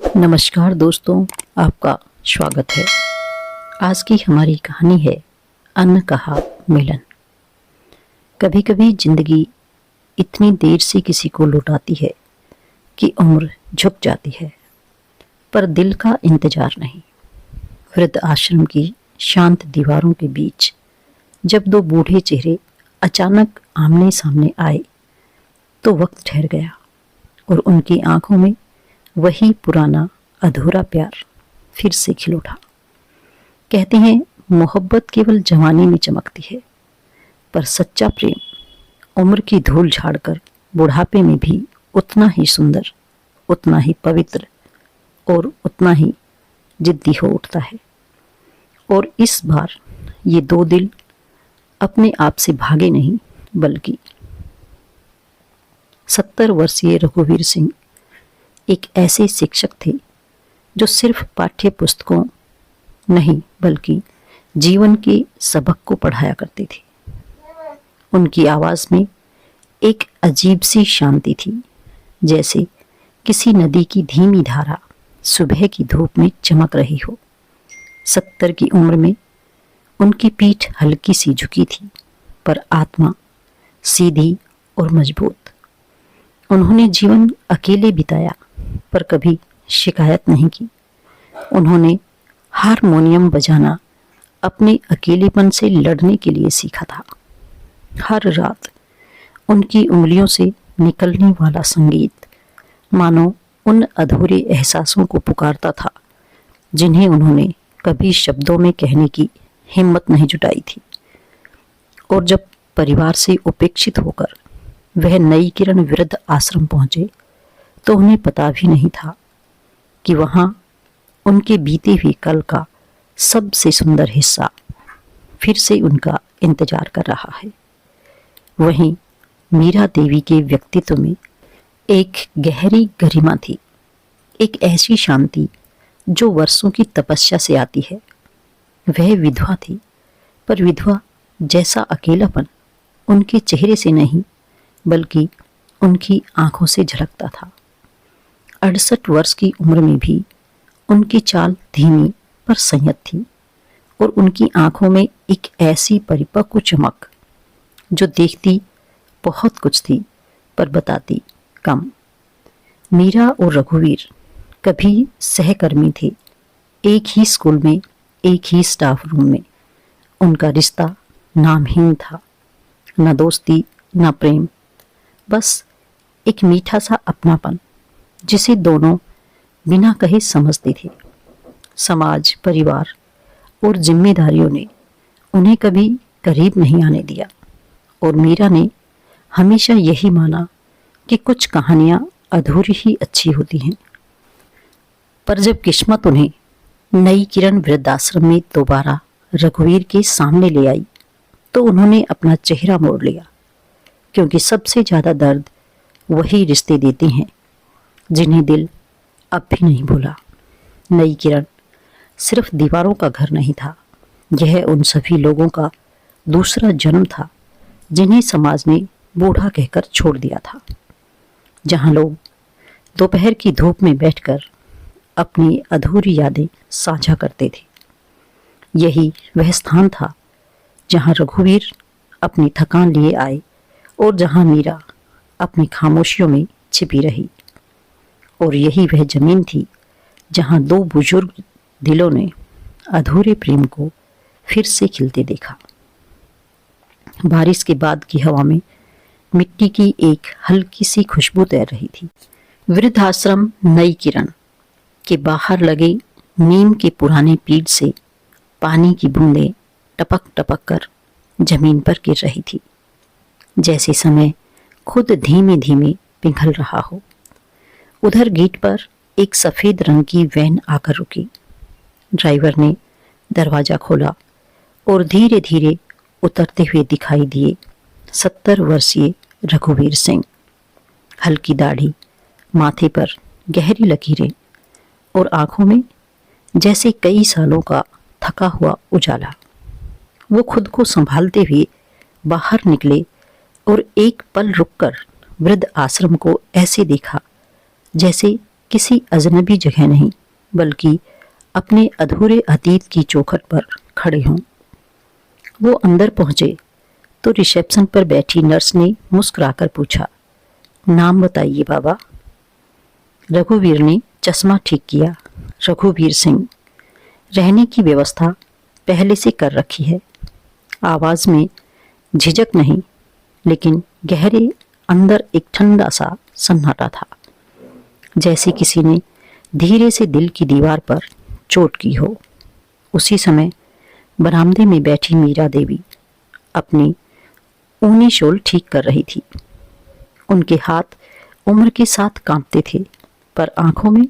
नमस्कार दोस्तों, आपका स्वागत है। आज की हमारी कहानी है अनकहा मिलन। कभी कभी जिंदगी इतनी देर से किसी को लौटाती है कि उम्र झुक जाती है, पर दिल का इंतजार नहीं। वृद्ध आश्रम की शांत दीवारों के बीच जब दो बूढ़े चेहरे अचानक आमने सामने आए तो वक्त ठहर गया और उनकी आंखों में वही पुराना अधूरा प्यार फिर से खिल उठा। कहते हैं मोहब्बत केवल जवानी में चमकती है, पर सच्चा प्रेम उम्र की धूल झाड़कर बुढ़ापे में भी उतना ही सुंदर, उतना ही पवित्र और उतना ही जिद्दी हो उठता है। और इस बार ये दो दिल अपने आप से भागे नहीं, बल्कि 70 वर्षीय रघुवीर सिंह एक ऐसे शिक्षक थे जो सिर्फ पाठ्य पुस्तकों नहीं बल्कि जीवन के सबक को पढ़ाया करते थे। उनकी आवाज में एक अजीब सी शांति थी, जैसे किसी नदी की धीमी धारा सुबह की धूप में चमक रही हो। 70 की उम्र में उनकी पीठ हल्की सी झुकी थी, पर आत्मा सीधी और मजबूत। उन्होंने जीवन अकेले बिताया, पर कभी शिकायत नहीं की। उन्होंने हारमोनियम बजाना अपने अकेलेपन से लड़ने के लिए सीखा था। हर रात उनकी उंगलियों से निकलने वाला संगीत मानो उन अधूरे एहसासों को पुकारता था जिन्हें उन्होंने कभी शब्दों में कहने की हिम्मत नहीं जुटाई थी। और जब परिवार से उपेक्षित होकर वह नई किरण वृद्ध आश्रम पहुंचे तो उन्हें पता भी नहीं था कि वहां उनके बीते हुए कल का सबसे सुंदर हिस्सा फिर से उनका इंतजार कर रहा है। वहीं मीरा देवी के व्यक्तित्व में एक गहरी गरिमा थी, एक ऐसी शांति जो वर्षों की तपस्या से आती है। वह विधवा थी, पर विधवा जैसा अकेलापन उनके चेहरे से नहीं बल्कि उनकी आंखों से झलकता था। 68 वर्ष की उम्र में भी उनकी चाल धीमी पर संयत थी और उनकी आंखों में एक ऐसी परिपक्व चमक जो देखती बहुत कुछ थी पर बताती कम। मीरा और रघुवीर कभी सहकर्मी थे, एक ही स्कूल में, एक ही स्टाफ रूम में। उनका रिश्ता नामहीन था, न दोस्ती न प्रेम, बस एक मीठा सा अपनापन जिसे दोनों बिना कहे समझते थे। समाज, परिवार और जिम्मेदारियों ने उन्हें कभी करीब नहीं आने दिया और मीरा ने हमेशा यही माना कि कुछ कहानियां अधूरी ही अच्छी होती हैं। पर जब किस्मत उन्हें नई किरण वृद्धाश्रम में दोबारा रघुवीर के सामने ले आई तो उन्होंने अपना चेहरा मोड़ लिया, क्योंकि सबसे ज्यादा दर्द वही रिश्ते देते हैं जिन्हें दिल अब भी नहीं भूला। नई किरण सिर्फ दीवारों का घर नहीं था, यह उन सभी लोगों का दूसरा जन्म था जिन्हें समाज ने बूढ़ा कहकर छोड़ दिया था। जहां लोग दोपहर की धूप में बैठकर अपनी अधूरी यादें साझा करते थे, यही वह स्थान था जहां रघुवीर अपनी थकान लिए आए और जहां मीरा अपनी खामोशियों में छिपी रही। और यही वह जमीन थी जहां दो बुजुर्ग दिलों ने अधूरे प्रेम को फिर से खिलते देखा। बारिश के बाद की हवा में मिट्टी की एक हल्की सी खुशबू तैर रही थी। वृद्धाश्रम नई किरण के बाहर लगे नीम के पुराने पेड़ से पानी की बूंदें टपक टपक कर जमीन पर गिर रही थी, जैसे समय खुद धीमे धीमे पिघल रहा हो। उधर गेट पर एक सफेद रंग की वैन आकर रुकी। ड्राइवर ने दरवाजा खोला और धीरे धीरे उतरते हुए दिखाई दिए 70 वर्षीय रघुवीर सिंह। हल्की दाढ़ी, माथे पर गहरी लकीरें और आंखों में जैसे कई सालों का थका हुआ उजाला। वो खुद को संभालते हुए बाहर निकले और एक पल रुककर वृद्ध आश्रम को ऐसे देखा जैसे किसी अजनबी जगह नहीं बल्कि अपने अधूरे अतीत की चौखट पर खड़े हों। वो अंदर पहुंचे तो रिसेप्शन पर बैठी नर्स ने मुस्कुराकर पूछा, नाम बताइए बाबा। रघुवीर ने चश्मा ठीक किया। रघुवीर सिंह। रहने की व्यवस्था पहले से कर रखी है। आवाज में झिझक नहीं, लेकिन गहरे अंदर एक ठंडा सा सन्नाटा था, जैसे किसी ने धीरे से दिल की दीवार पर चोट की हो। उसी समय बरामदे में बैठी मीरा देवी अपनी ऊनी शॉल ठीक कर रही थी। उनके हाथ उम्र के साथ कांपते थे, पर आंखों में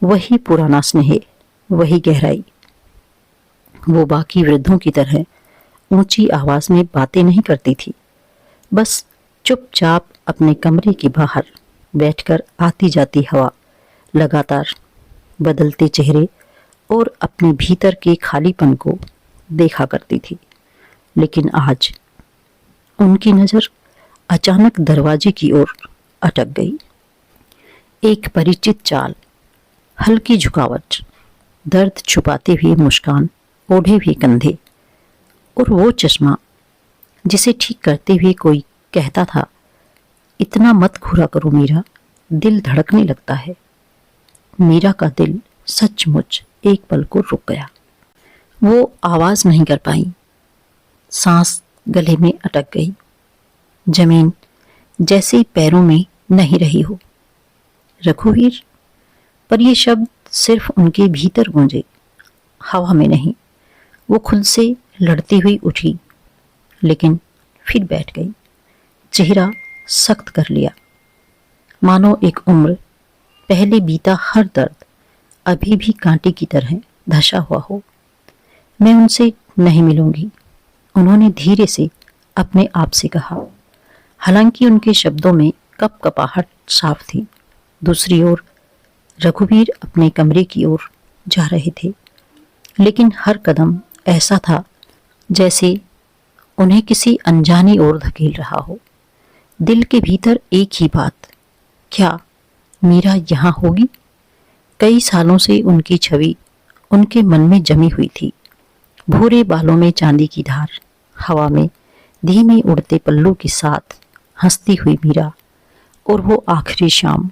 वही पुराना स्नेह, वही गहराई। वो बाकी वृद्धों की तरह ऊंची आवाज में बातें नहीं करती थी, बस चुपचाप अपने कमरे के बाहर बैठकर आती जाती हवा, लगातार बदलते चेहरे और अपने भीतर के खालीपन को देखा करती थी। लेकिन आज उनकी नजर अचानक दरवाजे की ओर अटक गई। एक परिचित चाल, हल्की झुकावट, दर्द छुपाते हुए मुस्कान, ओढ़े हुए कंधे, और वो चश्मा जिसे ठीक करते हुए कोई कहता था, इतना मत घूरा करो मीरा, दिल धड़कने लगता है। मीरा का दिल सचमुच एक पल को रुक गया। वो आवाज नहीं कर पाई, सांस गले में अटक गई, जमीन जैसे पैरों में नहीं रही हो। रघुवीर, पर ये शब्द सिर्फ उनके भीतर गूंजे, हवा में नहीं। वो खुद से लड़ती हुई उठी, लेकिन फिर बैठ गई, चेहरा सख्त कर लिया, मानो एक उम्र पहले बीता हर दर्द अभी भी कांटे की तरह धंसा हुआ हो। मैं उनसे नहीं मिलूंगी, उन्होंने धीरे से अपने आप से कहा। हालांकि उनके शब्दों में कपकपाहट साफ थी। दूसरी ओर रघुवीर अपने कमरे की ओर जा रहे थे, लेकिन हर कदम ऐसा था जैसे उन्हें किसी अनजानी ओर धकेल रहा हो। दिल के भीतर एक ही बात, क्या मीरा यहाँ होगी? कई सालों से उनकी छवि उनके मन में जमी हुई थी। भूरे बालों में चांदी की धार, हवा में धीमे उड़ते पल्लू के साथ हंसती हुई मीरा। और वो आखिरी शाम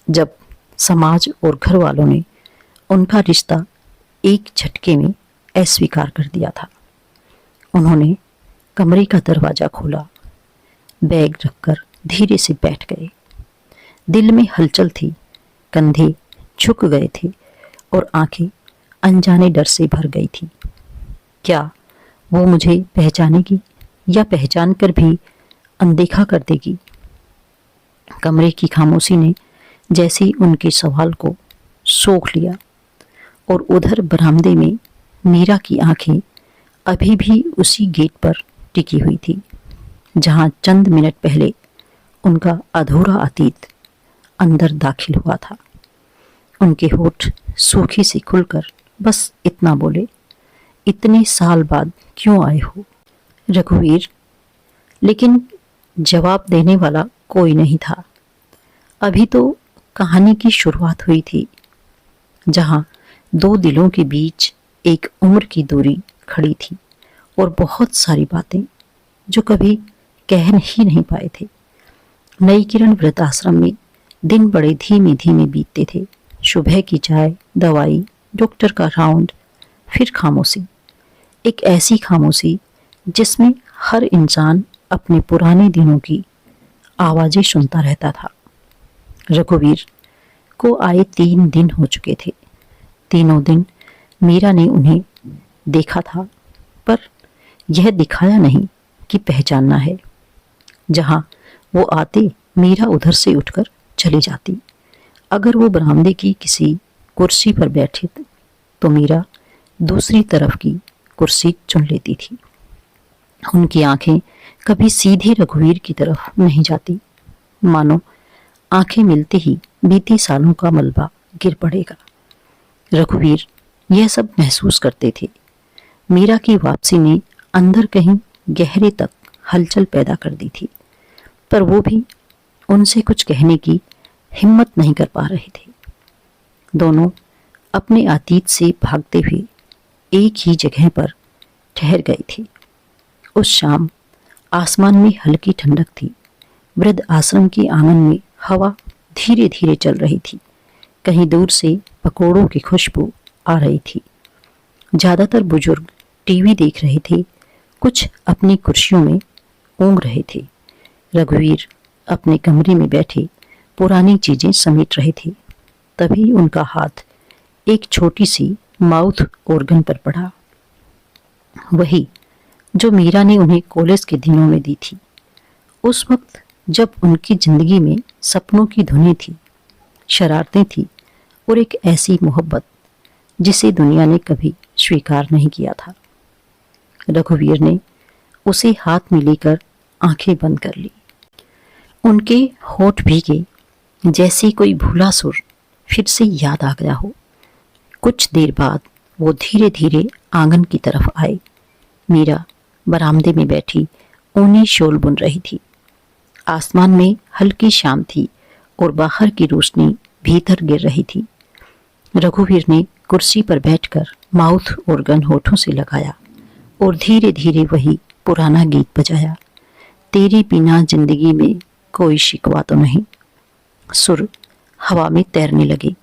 जब समाज और घर वालों ने उनका रिश्ता एक झटके में अस्वीकार कर दिया था। उन्होंने कमरे का दरवाजा खोला, बैग रखकर धीरे से बैठ गए। दिल में हलचल थी, कंधे झुक गए थे और आंखें अनजाने डर से भर गई थी। क्या वो मुझे पहचानेगी या पहचान कर भी अनदेखा कर देगी? कमरे की खामोशी ने जैसे उनके सवाल को सोख लिया। और उधर बरामदे में मीरा की आंखें अभी भी उसी गेट पर टिकी हुई थी, जहां चंद मिनट पहले उनका अधूरा अतीत अंदर दाखिल हुआ था। उनके होठ सूखी से खुलकर बस इतना बोले, इतने साल बाद क्यों आए हो रघुवीर? लेकिन जवाब देने वाला कोई नहीं था। अभी तो कहानी की शुरुआत हुई थी, जहां दो दिलों के बीच एक उम्र की दूरी खड़ी थी और बहुत सारी बातें जो कभी कह ही नहीं पाए थे। नई किरण वृद्धाश्रम में दिन बड़े धीमे धीमे बीतते थे। सुबह की चाय, दवाई, डॉक्टर का राउंड, फिर खामोशी। एक ऐसी खामोशी जिसमें हर इंसान अपने पुराने दिनों की आवाजें सुनता रहता था। रघुवीर को आए 3 दिन हो चुके थे। तीनों दिन मीरा ने उन्हें देखा था, पर यह दिखाया नहीं कि पहचानना है। जहां वो आते, मीरा उधर से उठकर चली जाती। अगर वो बरामदे की किसी कुर्सी पर बैठे तो मीरा दूसरी तरफ की कुर्सी चुन लेती थी। उनकी आंखें कभी सीधे रघुवीर की तरफ नहीं जाती, मानो आंखें मिलते ही बीते सालों का मलबा गिर पड़ेगा। रघुवीर यह सब महसूस करते थे। मीरा की वापसी ने अंदर कहीं गहरे तक हलचल पैदा कर दी थी, पर वो भी उनसे कुछ कहने की हिम्मत नहीं कर पा रहे थे। दोनों अपने अतीत से भागते हुए एक ही जगह पर ठहर गए थे। उस शाम आसमान में हल्की ठंडक थी। वृद्ध आश्रम के आंगन में हवा धीरे धीरे चल रही थी। कहीं दूर से पकोड़ों की खुशबू आ रही थी। ज्यादातर बुजुर्ग टीवी देख रहे थे, कुछ अपनी कुर्सियों में ऊँघ रहे थे। रघुवीर अपने कमरे में बैठे पुरानी चीजें समेट रहे थे। तभी उनका हाथ एक छोटी सी माउथ ऑर्गन पर पड़ा, वही जो मीरा ने उन्हें कॉलेज के दिनों में दी थी। उस वक्त जब उनकी जिंदगी में सपनों की धुनें थी, शरारतें थी और एक ऐसी मोहब्बत जिसे दुनिया ने कभी स्वीकार नहीं किया था। रघुवीर ने उसे हाथ में लेकर आंखें बंद कर ली। उनके होठ भीगे, जैसे कोई भूला सुर फिर से याद आ गया हो। कुछ देर बाद वो धीरे धीरे आंगन की तरफ आए। मीरा बरामदे में बैठी ऊनी शॉल बुन रही थी। आसमान में हल्की शाम थी और बाहर की रोशनी भीतर गिर रही थी। रघुवीर ने कुर्सी पर बैठकर माउथ ऑर्गन होठों से लगाया और धीरे धीरे वही पुराना गीत बजाया, तेरे बिना जिंदगी में कोई शिकवा तो नहीं। सुर हवा में तैरने लगे,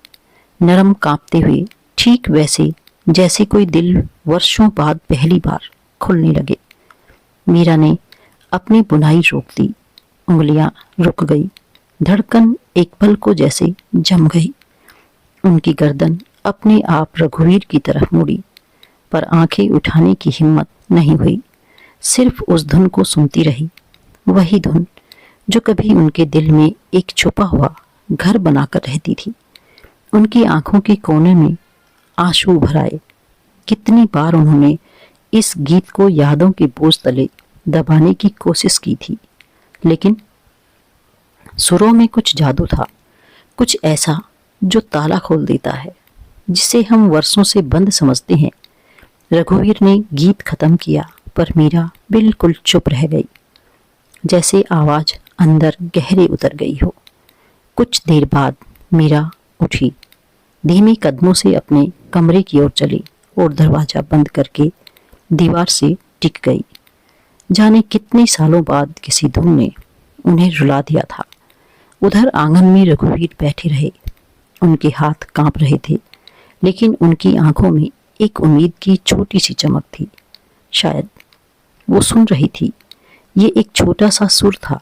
नरम कांपते हुए, ठीक वैसे जैसे कोई दिल वर्षों बाद पहली बार खुलने लगे। मीरा ने अपनी बुनाई रोक दी, उंगलियां रुक गई, धड़कन एक पल को जैसे जम गई। उनकी गर्दन अपने आप रघुवीर की तरफ मुड़ी, पर आंखें उठाने की हिम्मत नहीं हुई। सिर्फ उस धुन को सुनती रही, वही धुन जो कभी उनके दिल में एक छुपा हुआ घर बनाकर रहती थी। उनकी आंखों के कोने में आंसू भर आए। कितनी बार उन्होंने इस गीत को यादों के बोझ तले दबाने की कोशिश की थी, लेकिन सुरों में कुछ जादू था, कुछ ऐसा जो ताला खोल देता है, जिसे हम वर्षों से बंद समझते हैं। रघुवीर ने गीत खत्म किया, पर मीरा बिल्कुल चुप रह गई, जैसे आवाज अंदर गहरे उतर गई हो। कुछ देर बाद मीरा उठी, धीमे कदमों से अपने कमरे की ओर चली और दरवाजा बंद करके दीवार से टिक गई। जाने कितने सालों बाद किसी धुन ने उन्हें रुला दिया था। उधर आंगन में रघुवीर बैठे रहे। उनके हाथ कांप रहे थे, लेकिन उनकी आंखों में एक उम्मीद की छोटी सी चमक थी। शायद वो सुन रही थी। ये एक छोटा सा सुर था,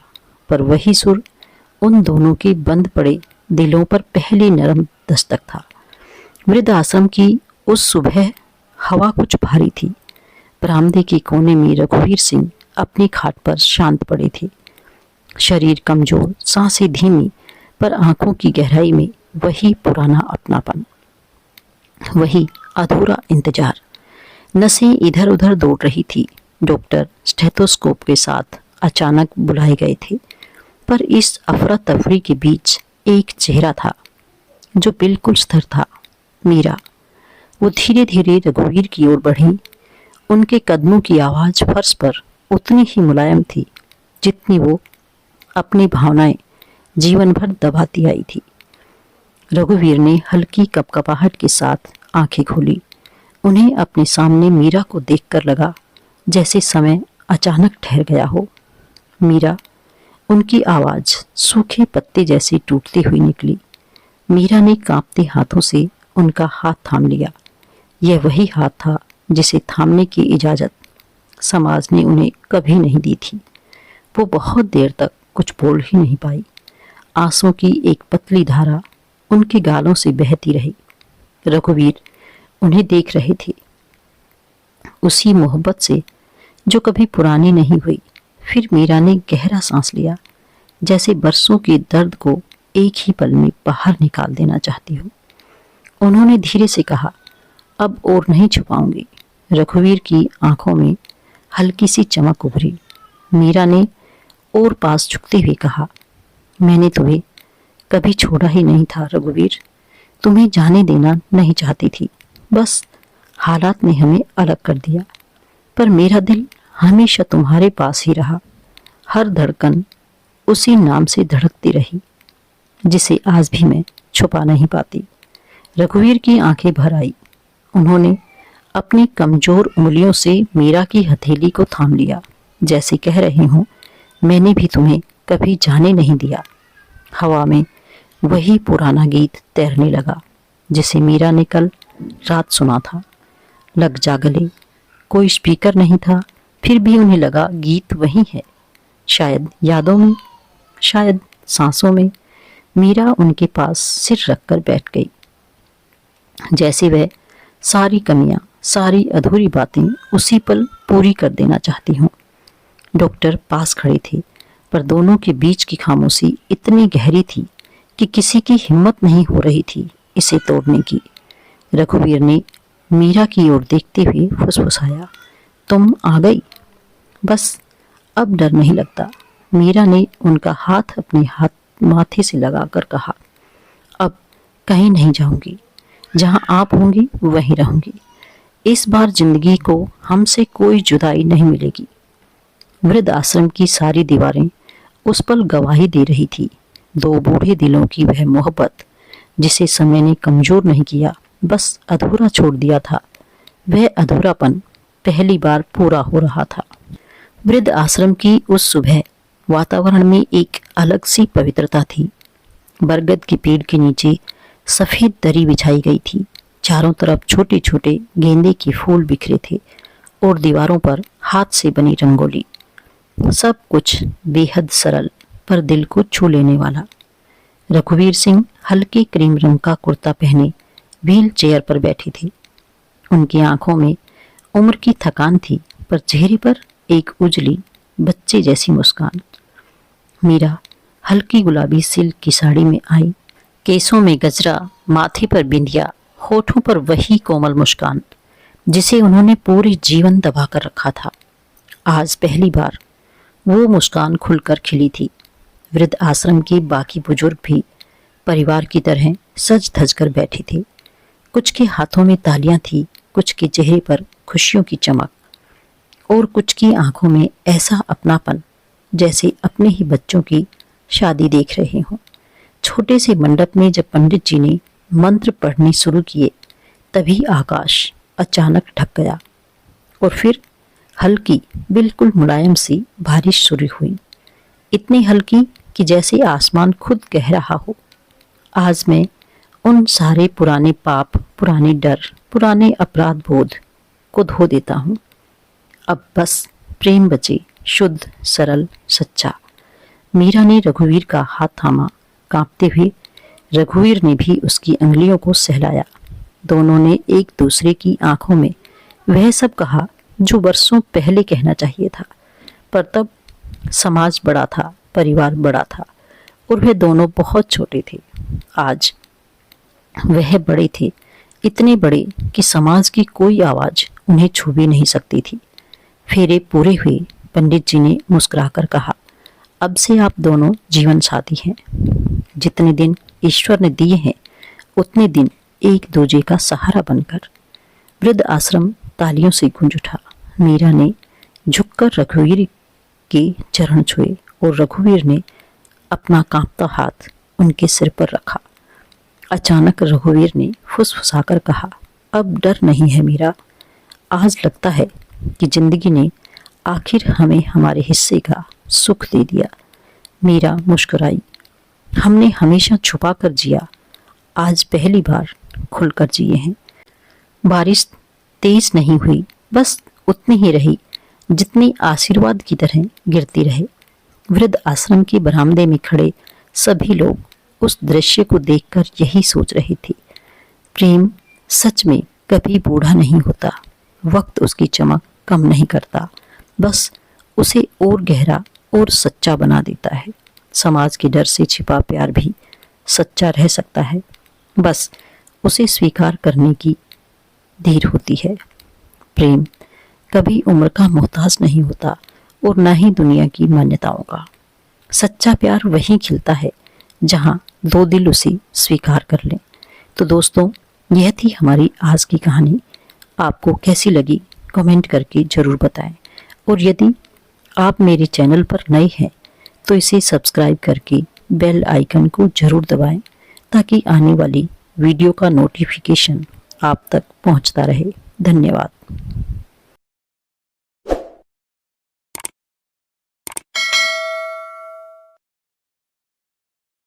पर वही सुर उन दोनों के बंद पड़े दिलों पर पहली नरम दस्तक था। वृद्ध आश्रम की उस सुबह हवा कुछ भारी थी। बरामदे के कोने में रघुवीर सिंह अपनी खाट पर शांत पड़े थे। शरीर कमजोर, सांसें धीमी, पर आंखों की गहराई में वही पुराना अपनापन, वही अधूरा इंतजार। नसें इधर उधर दौड़ रही थी। डॉक्टर स्टेथोस्कोप के साथ अचानक बुलाए गए थे, पर इस अफरा तफरी के बीच एक चेहरा था जो बिल्कुल स्थिर था, मीरा। वो धीरे धीरे रघुवीर की ओर बढ़ी। उनके कदमों की आवाज फर्श पर उतनी ही मुलायम थी जितनी वो अपनी भावनाएं जीवन भर दबाती आई थी। रघुवीर ने हल्की कपकपाहट के साथ आंखें खोली। उन्हें अपने सामने मीरा को देखकर लगा जैसे समय अचानक ठहर गया हो। मीरा, उनकी आवाज सूखे पत्ते जैसी टूटती हुई निकली। मीरा ने कांपते हाथों से उनका हाथ थाम लिया। यह वही हाथ था जिसे थामने की इजाजत समाज ने उन्हें कभी नहीं दी थी। वो बहुत देर तक कुछ बोल ही नहीं पाई। आंसू की एक पतली धारा उनके गालों से बहती रही। रघुवीर उन्हें देख रहे थे, उसी मोहब्बत से जो कभी पुरानी नहीं हुई। फिर मीरा ने गहरा सांस लिया, जैसे बरसों के दर्द को एक ही पल में बाहर निकाल देना चाहती हो। उन्होंने धीरे से कहा, अब और नहीं छुपाऊंगी। रघुवीर की आंखों में हल्की सी चमक उभरी। मीरा ने और पास झुकते हुए कहा, मैंने तुम्हें कभी छोड़ा ही नहीं था रघुवीर। तुम्हें जाने देना नहीं चाहती थी, बस हालात ने हमें अलग कर दिया। पर मेरा दिल हमेशा तुम्हारे पास ही रहा। हर धड़कन उसी नाम से धड़कती रही। जिसे आज भी मैं छुपा नहीं पाती। रघुवीर की आंखें भर आई। उन्होंने अपनी कमजोर उंगलियों से मीरा की हथेली को थाम लिया, जैसे कह रही हूं, मैंने भी तुम्हें कभी जाने नहीं दिया। हवा में वही पुराना गीत तैरने लगा जिसे मीरा ने कल रात सुना था। लग जा गले। कोई स्पीकर नहीं था, फिर भी उन्हें लगा गीत वही है। शायद यादों में, शायद सांसों में। मीरा उनके पास सिर रखकर बैठ गई, जैसे वह सारी कमियां, सारी अधूरी बातें उसी पल पूरी कर देना चाहती हूँ। डॉक्टर पास खड़े थे, पर दोनों के बीच की खामोशी इतनी गहरी थी कि किसी की हिम्मत नहीं हो रही थी इसे तोड़ने की। रघुवीर ने मीरा की ओर देखते हुए फुसफुसाया, तुम आ गई? बस अब डर नहीं लगता। मीरा ने उनका हाथ अपने हाथ माथे से लगाकर कहा, अब कहीं नहीं जाऊंगी, जहां आप होंगी वहीं रहूंगी। इस बार जिंदगी को हमसे कोई जुदाई नहीं मिलेगी। वृद्ध आश्रम की सारी दीवारें उस पल गवाही दे रही थी। दो बूढ़े दिलों की वह मोहब्बत जिसे समय ने कमजोर नहीं किया, बस अधूरा छोड़ दिया था। वह अधूरापन पहली बार पूरा हो रहा था। वृद्ध आश्रम की उस सुबह वातावरण में एक अलग सी पवित्रता थी। बरगद के पेड़ के नीचे सफेद दरी बिछाई गई थी। चारों तरफ छोटे छोटे गेंदे के फूल बिखरे थे और दीवारों पर हाथ से बनी रंगोली। सब कुछ बेहद सरल पर दिल को छू लेने वाला। रघुवीर सिंह हल्के क्रीम रंग का कुर्ता पहने व्हील चेयर पर बैठे थे। उनकी आंखों में उम्र की थकान थी, पर चेहरे पर एक उजली बच्चे जैसी मुस्कान। मीरा हल्की गुलाबी सिल्क की साड़ी में आई, केसों में गजरा, माथे पर बिंदिया, होठों पर वही कोमल मुस्कान जिसे उन्होंने पूरे जीवन दबा कर रखा था। आज पहली बार वो मुस्कान खुलकर खिली थी। वृद्ध आश्रम के बाकी बुजुर्ग भी परिवार की तरह सज धज कर बैठे थे। कुछ के हाथों में तालियां थी, कुछ के चेहरे पर खुशियों की चमक और कुछ की आंखों में ऐसा अपनापन जैसे अपने ही बच्चों की शादी देख रहे हों। छोटे से मंडप में जब पंडित जी ने मंत्र पढ़ने शुरू किए, तभी आकाश अचानक ढक गया और फिर हल्की, बिल्कुल मुलायम सी बारिश शुरू हुई। इतनी हल्की कि जैसे आसमान खुद कह रहा हो, आज मैं उन सारे पुराने पाप, पुराने डर, पुराने अपराध बोध को धो देता हूँ। अब बस प्रेम बचे, शुद्ध, सरल, सच्चा। मीरा ने रघुवीर का हाथ थामा, कांपते हुए। रघुवीर ने भी उसकी अंगुलियों को सहलाया। दोनों ने एक दूसरे की आंखों में वह सब कहा जो वर्षों पहले कहना चाहिए था, पर तब समाज बड़ा था, परिवार बड़ा था और वे दोनों बहुत छोटे थे। आज वह बड़े थे, इतने बड़े कि समाज की कोई आवाज उन्हें छू भी नहीं सकती थी। फेरे पूरे हुए। पंडित जी ने मुस्कुराकर कहा, अब से आप दोनों जीवन साथी हैं। जितने दिन ईश्वर ने दिए हैं, उतने दिन एक दूजे का सहारा बनकर। वृद्ध आश्रम तालियों से गूंज उठा। मीरा ने झुककर रघुवीर के चरण छुए और रघुवीर ने अपना कांपता हाथ उनके सिर पर रखा। अचानक रघुवीर ने फुसफुसाकर कहा, अब डर नहीं है मीरा। आज लगता है कि जिंदगी ने आखिर हमें हमारे हिस्से का सुख दे दिया। मीरा मुस्कुराई। हमने हमेशा छुपा कर जिया, आज पहली बार खुलकर जिए हैं। बारिश तेज नहीं हुई, बस उतनी ही रही जितनी आशीर्वाद की तरह गिरती रहे। वृद्ध आश्रम के बरामदे में खड़े सभी लोग उस दृश्य को देखकर यही सोच रहे थे, प्रेम सच में कभी बूढ़ा नहीं होता। वक्त उसकी चमक कम नहीं करता, बस उसे और गहरा और सच्चा बना देता है। समाज के डर से छिपा प्यार भी सच्चा रह सकता है, बस उसे स्वीकार करने की देर होती है। प्रेम कभी उम्र का मोहताज नहीं होता और न ही दुनिया की मान्यताओं का। सच्चा प्यार वहीं खिलता है जहां दो दिल उसे स्वीकार कर लें। तो दोस्तों, यह थी हमारी आज की कहानी। आपको कैसी लगी कमेंट करके ज़रूर बताएं और यदि आप मेरे चैनल पर नए हैं तो इसे सब्सक्राइब करके बेल आइकन को जरूर दबाएं ताकि आने वाली वीडियो का नोटिफिकेशन आप तक पहुंचता रहे। धन्यवाद।